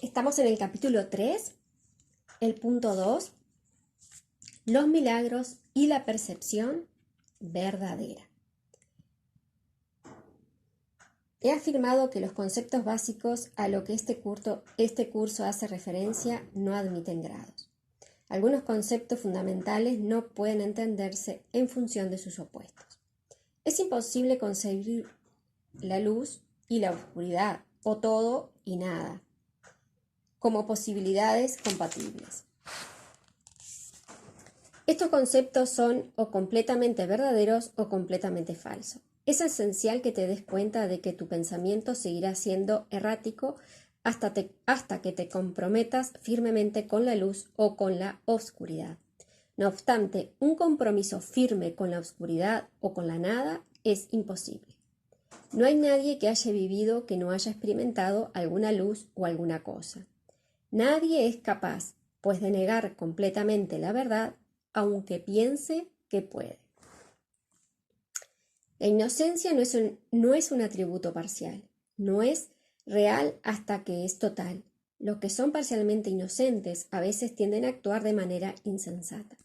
Estamos en el capítulo 3, el punto 2, los milagros y la percepción verdadera. He afirmado que los conceptos básicos a lo que este curso hace referencia no admiten grados. Algunos conceptos fundamentales no pueden entenderse en función de sus opuestos. Es imposible concebir la luz y la oscuridad, o todo y nada, como posibilidades compatibles. Estos conceptos son o completamente verdaderos o completamente falsos. Es esencial que te des cuenta de que tu pensamiento seguirá siendo errático hasta que te comprometas firmemente con la luz o con la oscuridad. No obstante, un compromiso firme con la oscuridad o con la nada es imposible. No hay nadie que haya vivido que no haya experimentado alguna luz o alguna cosa. Nadie es capaz, pues, de negar completamente la verdad, aunque piense que puede. La inocencia no es un atributo parcial, no es real hasta que es total. Los que son parcialmente inocentes a veces tienden a actuar de manera insensata.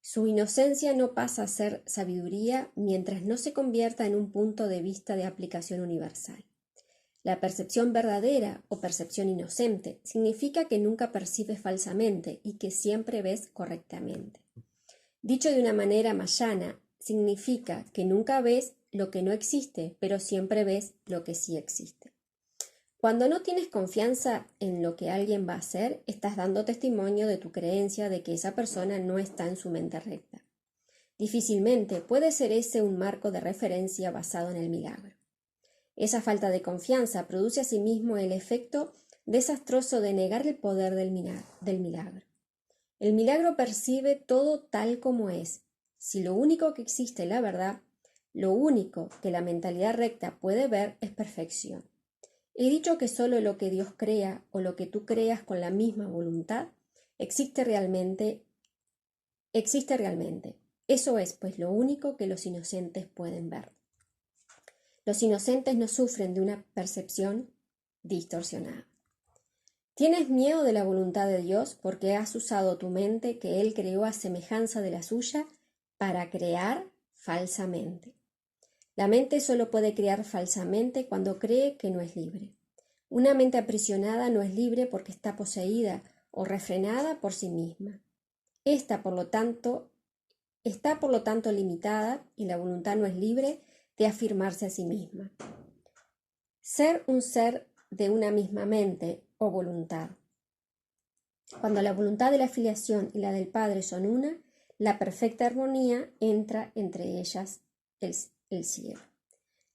Su inocencia no pasa a ser sabiduría mientras no se convierta en un punto de vista de aplicación universal. La percepción verdadera o percepción inocente significa que nunca percibes falsamente y que siempre ves correctamente. Dicho de una manera más llana, significa que nunca ves lo que no existe, pero siempre ves lo que sí existe. Cuando no tienes confianza en lo que alguien va a hacer, estás dando testimonio de tu creencia de que esa persona no está en su mente recta. Difícilmente puede ser ese un marco de referencia basado en el milagro. Esa falta de confianza produce asimismo el efecto desastroso de negar el poder del milagro. El milagro percibe todo tal como es. Si lo único que existe es la verdad, lo único que la mentalidad recta puede ver es perfección. He dicho que solo lo que Dios crea o lo que tú creas con la misma voluntad existe realmente. Eso es, pues, lo único que los inocentes pueden ver. Los inocentes no sufren de una percepción distorsionada. Tienes miedo de la voluntad de Dios porque has usado tu mente que Él creó a semejanza de la suya para crear falsamente. La mente solo puede crear falsamente cuando cree que no es libre. Una mente aprisionada no es libre porque está poseída o refrenada por sí misma. Está por lo tanto limitada y la voluntad no es libre de afirmarse a sí misma. Ser un ser de una misma mente o voluntad. Cuando la voluntad de la filiación y la del Padre son una, la perfecta armonía entra entre ellas el cielo.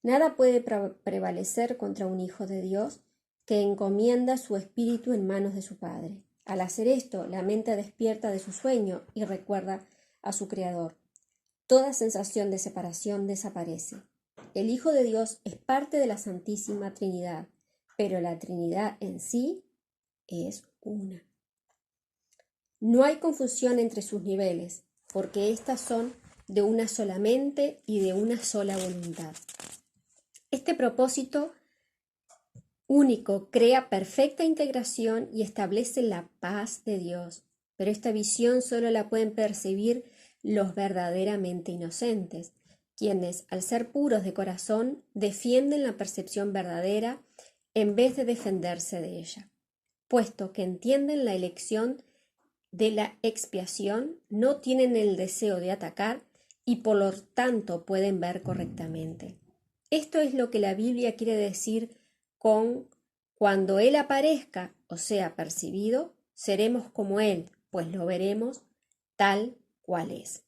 Nada puede prevalecer contra un hijo de Dios que encomienda su espíritu en manos de su Padre. Al hacer esto, la mente despierta de su sueño y recuerda a su Creador. Toda sensación de separación desaparece. El Hijo de Dios es parte de la Santísima Trinidad, pero la Trinidad en sí es una. No hay confusión entre sus niveles, porque éstas son de una sola mente y de una sola voluntad. Este propósito único crea perfecta integración y establece la paz de Dios, pero esta visión solo la pueden percibir los verdaderamente inocentes, quienes, al ser puros de corazón, defienden la percepción verdadera en vez de defenderse de ella, puesto que entienden la elección de la expiación, no tienen el deseo de atacar y por lo tanto pueden ver correctamente. Esto es lo que la Biblia quiere decir con cuando Él aparezca, o sea, percibido, seremos como Él, pues lo veremos tal cual es.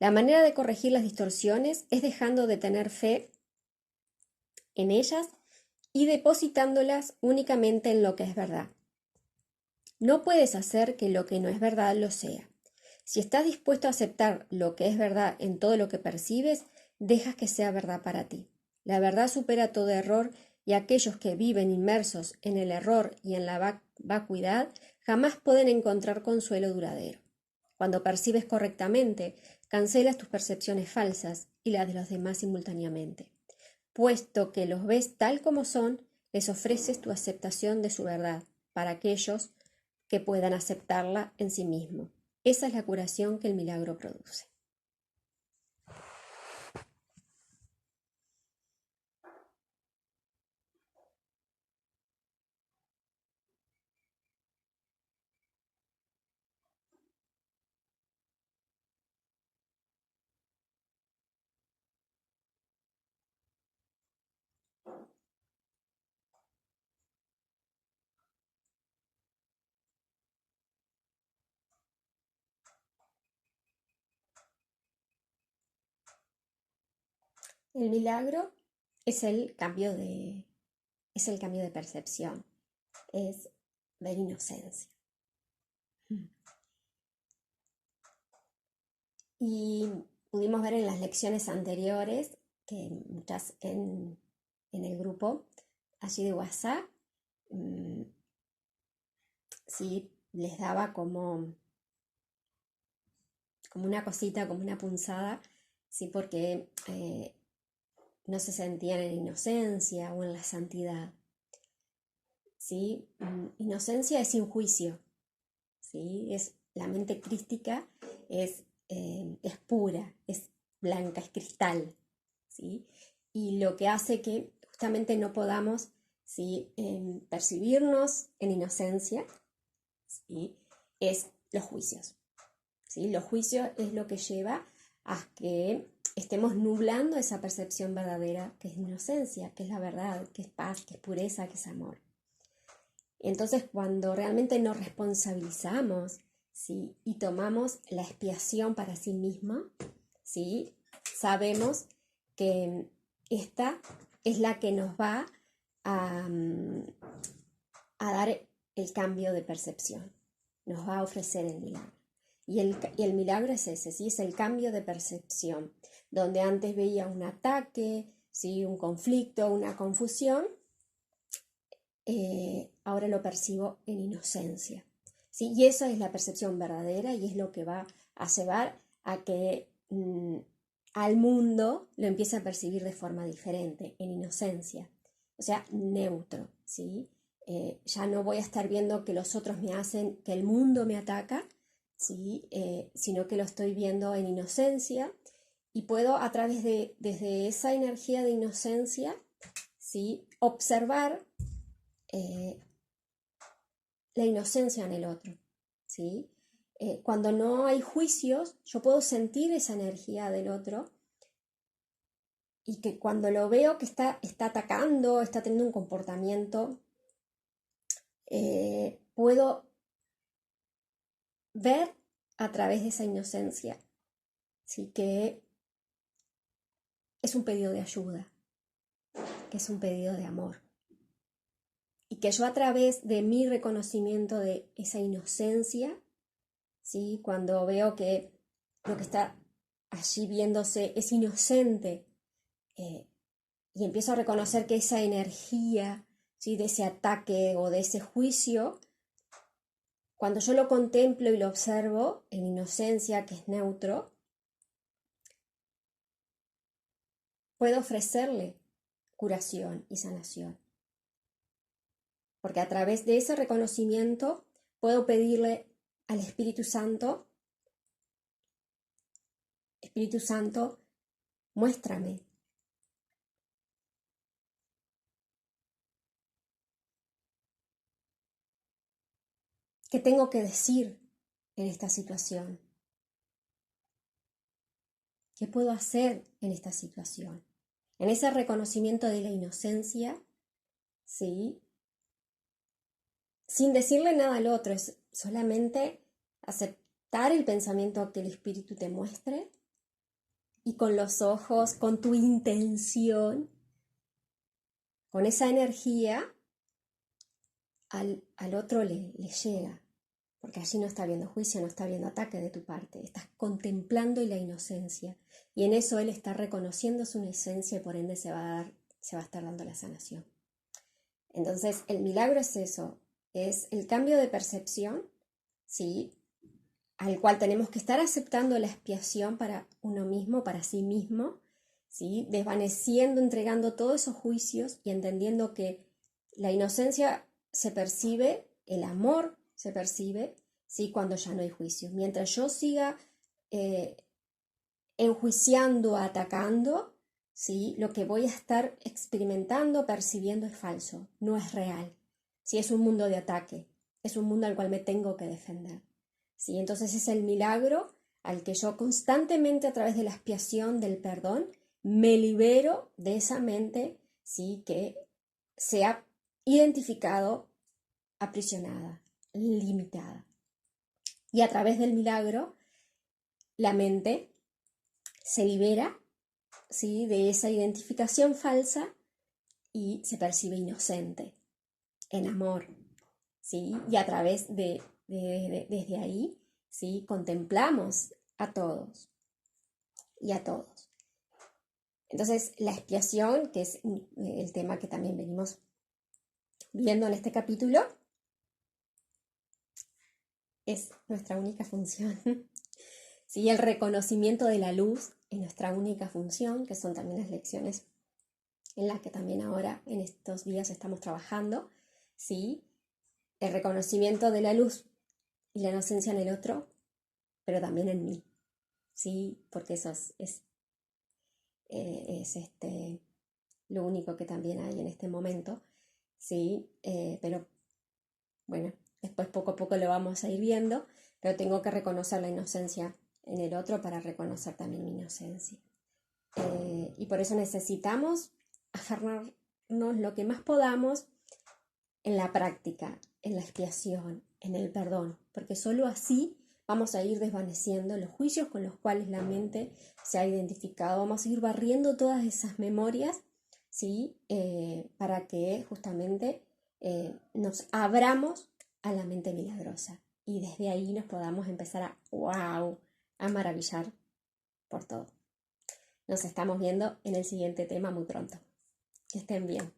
La manera de corregir las distorsiones es dejando de tener fe en ellas y depositándolas únicamente en lo que es verdad. No puedes hacer que lo que no es verdad lo sea. Si estás dispuesto a aceptar lo que es verdad en todo lo que percibes, dejas que sea verdad para ti. La verdad supera todo error y aquellos que viven inmersos en el error y en la vacuidad jamás pueden encontrar consuelo duradero. Cuando percibes correctamente, cancelas tus percepciones falsas y las de los demás simultáneamente. Puesto que los ves tal como son, les ofreces tu aceptación de su verdad para aquellos que puedan aceptarla en sí mismos. Esa es la curación que el milagro produce. El milagro es el cambio de percepción, es ver inocencia. Y pudimos ver en las lecciones anteriores, que muchas en el grupo allí de WhatsApp, sí, les daba como una cosita, como una punzada, sí, porque no se sentían en inocencia o en la santidad. ¿Sí? Inocencia es sin juicio, ¿sí? Es la mente crística, es pura, es blanca, es cristal, ¿sí? Y lo que hace que justamente no podamos, ¿sí?, percibirnos en inocencia, ¿sí?, es los juicios, ¿sí? Los juicios es lo que lleva a que estemos nublando esa percepción verdadera que es inocencia, que es la verdad, que es paz, que es pureza, que es amor. Entonces, cuando realmente nos responsabilizamos, ¿sí?, y tomamos la expiación para sí misma, ¿sí?, sabemos que esta es la que nos va a dar el cambio de percepción, nos va a ofrecer el milagro. Y el milagro es ese, ¿sí?, es el cambio de percepción, donde antes veía un ataque, ¿sí?, un conflicto, una confusión, ahora lo percibo en inocencia, ¿sí? Y esa es la percepción verdadera y es lo que va a llevar a que al mundo lo empiece a percibir de forma diferente, en inocencia, o sea, neutro, ¿sí? Ya no voy a estar viendo que los otros me hacen, que el mundo me ataca, ¿sí? Sino que lo estoy viendo en inocencia y puedo a través desde esa energía de inocencia, ¿sí?, observar la inocencia en el otro, ¿sí? Cuando no hay juicios, yo puedo sentir esa energía del otro y que cuando lo veo que está atacando, está teniendo un comportamiento, puedo ver a través de esa inocencia, ¿sí?, que es un pedido de ayuda, que es un pedido de amor. Y que yo a través de mi reconocimiento de esa inocencia, ¿sí?, cuando veo que lo que está allí viéndose es inocente, y empiezo a reconocer que esa energía, ¿sí?, de ese ataque o de ese juicio, cuando yo lo contemplo y lo observo en inocencia, que es neutro, puedo ofrecerle curación y sanación. Porque a través de ese reconocimiento puedo pedirle al Espíritu Santo, muéstrame qué tengo que decir en esta situación, qué puedo hacer en esta situación. En ese reconocimiento de la inocencia, ¿sí?, sin decirle nada al otro, es solamente aceptar el pensamiento que el Espíritu te muestre y con los ojos, con tu intención, con esa energía, al otro le llega, porque allí no está habiendo juicio, no está habiendo ataque de tu parte, estás contemplando la inocencia y en eso él está reconociendo su inocencia y por ende se va a estar dando la sanación. Entonces el milagro es eso, es el cambio de percepción, ¿sí?, al cual tenemos que estar aceptando la expiación para uno mismo, para sí mismo, ¿sí?, desvaneciendo, entregando todos esos juicios y entendiendo que La inocencia se percibe, el amor se percibe, ¿sí? Cuando ya no hay juicio. Mientras yo siga enjuiciando, atacando, ¿sí? Lo que voy a estar experimentando, percibiendo es falso, no es real. ¿Sí? Es un mundo de ataque, es un mundo al cual me tengo que defender. ¿Sí? Entonces es el milagro al que yo constantemente a través de la expiación del perdón me libero de esa mente, ¿sí? Que se ha identificado aprisionada, limitada. Y a través del milagro la mente se libera, ¿sí? De esa identificación falsa y se percibe inocente, en amor, ¿sí? Y a través desde ahí, ¿sí? Contemplamos a todos y a todos. Entonces, la expiación, que es el tema que también venimos viendo en este capítulo, es nuestra única función. ¿Sí? El reconocimiento de la luz es nuestra única función, que son también las lecciones en las que también ahora en estos días estamos trabajando, ¿sí? El reconocimiento de la luz y la inocencia en el otro, pero también en mí, ¿sí? Porque eso es lo único que también hay en este momento, ¿sí? Pero bueno, después poco a poco lo vamos a ir viendo, pero tengo que reconocer la inocencia en el otro para reconocer también mi inocencia. Y por eso necesitamos aferrarnos lo que más podamos en la práctica, en la expiación, en el perdón, porque solo así vamos a ir desvaneciendo los juicios con los cuales la mente se ha identificado, vamos a ir barriendo todas esas memorias, ¿sí? Para que justamente nos abramos a la mente milagrosa y desde ahí nos podamos empezar a maravillar por todo. Nos estamos viendo en el siguiente tema muy pronto. Que estén bien.